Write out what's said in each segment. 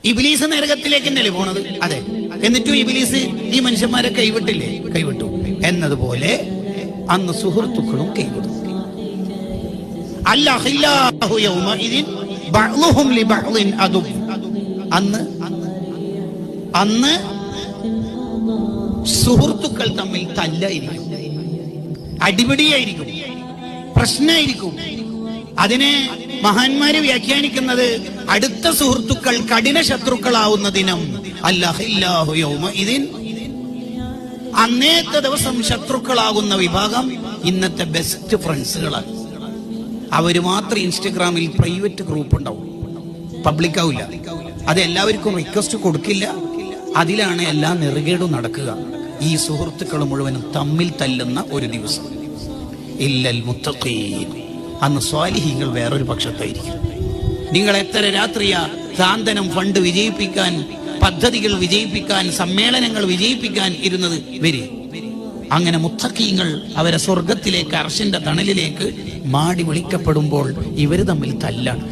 ഇബ്ലീസ് നരകത്തിലേക്ക് തന്നെയല്ലേ പോണത്? അതെ. എന്നിട്ടും ഇബ്ലീസ് ഈ മനുഷ്യന്മാരെ കൈവിട്ടില്ലേ? കൈവിട്ടു. എന്നതുപോലെ അന്ന് സുഹൃത്തുക്കളും കൈവിടും. അല്ലാഹു യൗമഇദിൻ ബഅ്ളുഹും ലിബഅ്ളിൻ അദു. അന്ന് സുഹൃത്തുക്കൾ തമ്മിൽ തല്ലായിരിക്കും, അടിപിടിയായിരിക്കും, പ്രശ്നമായിരിക്കും. അതിനെ മഹാന്മാര് വ്യാഖ്യാനിക്കുന്നത് അടുത്ത സുഹൃത്തുക്കൾ കഠിന ശത്രുക്കളാവുന്ന ദിനം. അല്ലാഹു യൗമഇദിൻ, അന്നേത്തെ ദിവസം ശത്രുക്കളാകുന്ന വിഭാഗം ഇന്നത്തെ ബെസ്റ്റ് ഫ്രണ്ട്സുകളാണ്. അവര് മാത്രം ഇൻസ്റ്റഗ്രാമിൽ പ്രൈവറ്റ് ഗ്രൂപ്പ് ഉണ്ടാവും, പബ്ലിക് ആവില്ല. അത് എല്ലാവർക്കും റിക്വസ്റ്റ് കൊടുക്കില്ല. അതിലാണ് എല്ലാ നെറുകേടും നടക്കുക. ഈ സുഹൃത്തുക്കൾ മുഴുവനും തമ്മിൽ തല്ലുന്ന ഒരു ദിവസം. ഇല്ലൽ മുത്തഖീൻ, അന്ന് സ്വാലിഹീങ്ങൾ വേറൊരു പക്ഷത്തായിരിക്കും. നിങ്ങൾ എത്ര രാത്രിയാ സാന്ത്വനം ഫണ്ട് വിജയിപ്പിക്കാൻ, പദ്ധതികൾ വിജയിപ്പിക്കാൻ, സമ്മേളനങ്ങൾ വിജയിപ്പിക്കാൻ ഇരുന്നത് വരെ. അങ്ങനെ മുത്തഖീങ്ങൾ അവരെ സ്വർഗത്തിലേക്ക്, അർശിന്റെ തണലിലേക്ക് മാടി വിളിക്കപ്പെടുമ്പോൾ ഇവര് തമ്മിൽ തല്ലാണ്.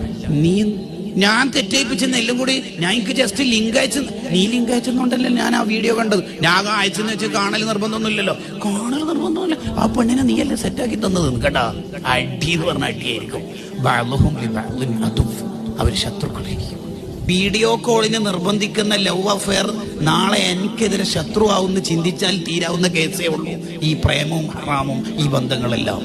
ഞാൻ തെറ്റേപ്പിച്ചെന്ന് എല്ലാം കൂടി ഞാൻ എനിക്ക് ജസ്റ്റ് ലിങ്ക് അയച്ചു. നീ ലിങ്ക് അയച്ചെന്നുണ്ടല്ലോ ഞാൻ ആ വീഡിയോ കണ്ടത്. ഞാൻ അയച്ചെന്ന് വെച്ചാൽ കാണൽ നിർബന്ധമൊന്നുമില്ലല്ലോ. കാണൽ നിർബന്ധമല്ല. ആ പെണ്ണിനെ നീയല്ലേ സെറ്റാക്കി തന്നത് കേട്ടാ. അടി എന്ന് പറഞ്ഞ അടിയായിരിക്കും. അവർ ശത്രുക്കളായിരിക്കും. വീഡിയോ കോളിന് നിർബന്ധിക്കുന്ന ലവ് അഫെയർ നാളെ എനിക്കെതിരെ ശത്രുവാവുന്ന ചിന്തിച്ചാൽ തീരാവുന്ന കേസേ ഉള്ളൂ. ഈ പ്രേമവും ഹറാമും ഈ ബന്ധങ്ങളെല്ലാം